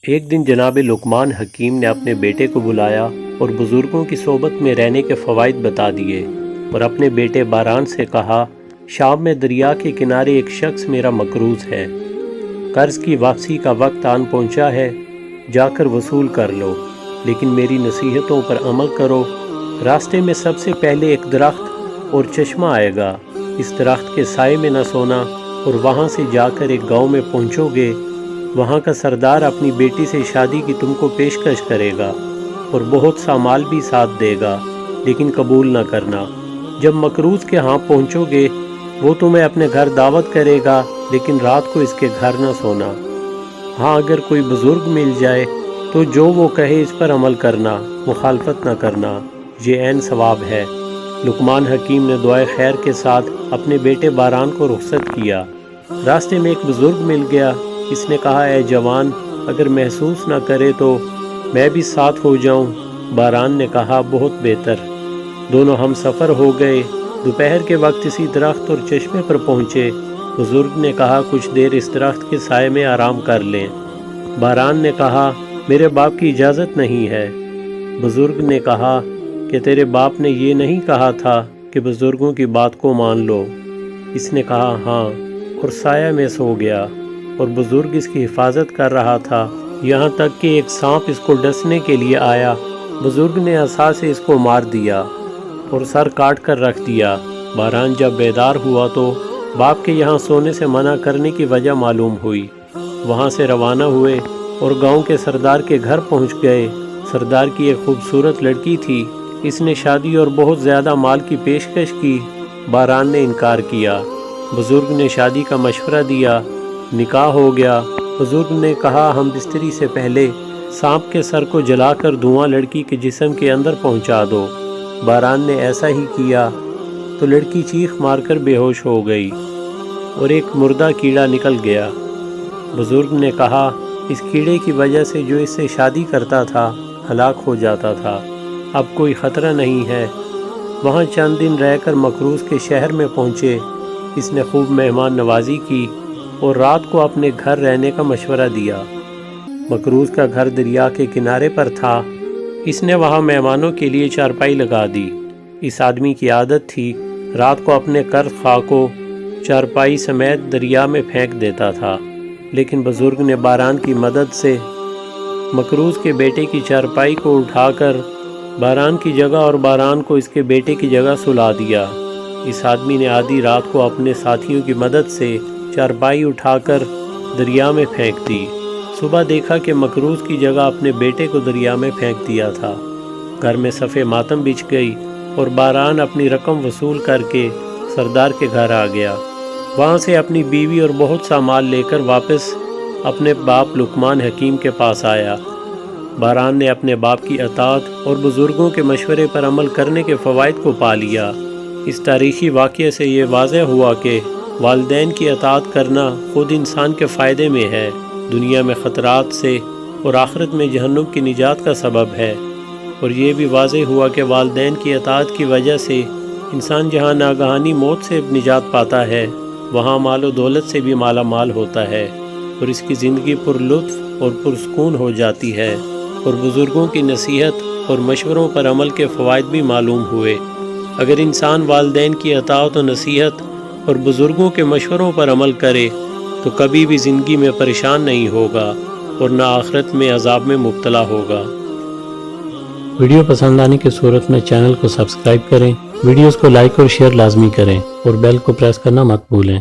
ایک دن جناب لقمان حکیم نے اپنے بیٹے کو بلایا اور بزرگوں کی صحبت میں رہنے کے فوائد بتا دیے اور اپنے بیٹے باران سے کہا، شام میں دریا کے کنارے ایک شخص میرا مقروض ہے، قرض کی واپسی کا وقت آن پہنچا ہے، جا کر وصول کر لو، لیکن میری نصیحتوں پر عمل کرو۔ راستے میں سب سے پہلے ایک درخت اور چشمہ آئے گا، اس درخت کے سائے میں نہ سونا، اور وہاں سے جا کر ایک گاؤں میں پہنچو گے، وہاں کا سردار اپنی بیٹی سے شادی کی تم کو پیشکش کرے گا اور بہت سا مال بھی ساتھ دے گا، لیکن قبول نہ کرنا۔ جب مقروض کے ہاں پہنچو گے، وہ تمہیں اپنے گھر دعوت کرے گا، لیکن رات کو اس کے گھر نہ سونا۔ ہاں اگر کوئی بزرگ مل جائے تو جو وہ کہے اس پر عمل کرنا، مخالفت نہ کرنا، یہ عین ثواب ہے۔ لقمان حکیم نے دعائے خیر کے ساتھ اپنے بیٹے باران کو رخصت کیا۔ راستے میں ایک بزرگ مل گیا، اس نے کہا، اے جوان، اگر محسوس نہ کرے تو میں بھی ساتھ ہو جاؤں۔ باران نے کہا، بہت بہتر۔ دونوں ہم سفر ہو گئے۔ دوپہر کے وقت اسی درخت اور چشمے پر پہنچے۔ بزرگ نے کہا، کچھ دیر اس درخت کے سائے میں آرام کر لیں۔ باران نے کہا، میرے باپ کی اجازت نہیں ہے۔ بزرگ نے کہا کہ تیرے باپ نے یہ نہیں کہا تھا کہ بزرگوں کی بات کو مان لو؟ اس نے کہا، ہاں، اور سایہ میں سو گیا، اور بزرگ اس کی حفاظت کر رہا تھا، یہاں تک کہ ایک سانپ اس کو ڈسنے کے لیے آیا۔ بزرگ نے عصا سے اس کو مار دیا اور سر کاٹ کر رکھ دیا۔ باران جب بیدار ہوا تو باپ کے یہاں سونے سے منع کرنے کی وجہ معلوم ہوئی۔ وہاں سے روانہ ہوئے اور گاؤں کے سردار کے گھر پہنچ گئے۔ سردار کی ایک خوبصورت لڑکی تھی، اس نے شادی اور بہت زیادہ مال کی پیشکش کی۔ باران نے انکار کیا۔ بزرگ نے شادی کا مشورہ دیا، نکاح ہو گیا۔ بزرگ نے کہا، ہم بستری سے پہلے سانپ کے سر کو جلا کر دھواں لڑکی کے جسم کے اندر پہنچا دو۔ باران نے ایسا ہی کیا تو لڑکی چیخ مار کر بے ہوش ہو گئی اور ایک مردہ کیڑا نکل گیا۔ بزرگ نے کہا، اس کیڑے کی وجہ سے جو اس سے شادی کرتا تھا ہلاک ہو جاتا تھا، اب کوئی خطرہ نہیں ہے۔ وہاں چند دن رہ کر مقروض کے شہر میں پہنچے۔ اس نے خوب مہمان نوازی کی اور رات کو اپنے گھر رہنے کا مشورہ دیا۔ مقروض کا گھر دریا کے کنارے پر تھا۔ اس نے وہاں مہمانوں کے لیے چارپائی لگا دی۔ اس آدمی کی عادت تھی رات کو اپنے قرض خواہ کو چارپائی سمیت دریا میں پھینک دیتا تھا، لیکن بزرگ نے باران کی مدد سے مقروض کے بیٹے کی چارپائی کو اٹھا کر باران کی جگہ اور باران کو اس کے بیٹے کی جگہ سلا دیا۔ اس آدمی نے آدھی رات کو اپنے ساتھیوں کی مدد سے چارپائی اٹھا کر دریا میں پھینک دی۔ صبح دیکھا کہ مقروض کی جگہ اپنے بیٹے کو دریا میں پھینک دیا تھا۔ گھر میں صف ماتم بچھ گئی اور باران اپنی رقم وصول کر کے سردار کے گھر آ گیا۔ وہاں سے اپنی بیوی اور بہت سا مال لے کر واپس اپنے باپ لقمان حکیم کے پاس آیا۔ باران نے اپنے باپ کی اطاعت اور بزرگوں کے مشورے پر عمل کرنے کے فوائد کو پا لیا۔ اس تاریخی واقعے سے یہ واضح ہوا کہ والدین کی اطاعت کرنا خود انسان کے فائدے میں ہے، دنیا میں خطرات سے اور آخرت میں جہنم کی نجات کا سبب ہے، اور یہ بھی واضح ہوا کہ والدین کی اطاعت کی وجہ سے انسان جہاں ناگہانی موت سے نجات پاتا ہے، وہاں مال و دولت سے بھی مالا مال ہوتا ہے اور اس کی زندگی پر لطف اور پرسکون ہو جاتی ہے۔ اور بزرگوں کی نصیحت اور مشوروں پر عمل کے فوائد بھی معلوم ہوئے۔ اگر انسان والدین کی اطاعت و نصیحت اور بزرگوں کے مشوروں پر عمل کرے تو کبھی بھی زندگی میں پریشان نہیں ہوگا اور نہ آخرت میں عذاب میں مبتلا ہوگا۔ ویڈیو پسند آنے کی صورت میں چینل کو سبسکرائب کریں، ویڈیوز کو لائک اور شیئر لازمی کریں اور بیل کو پریس کرنا مت بھولیں۔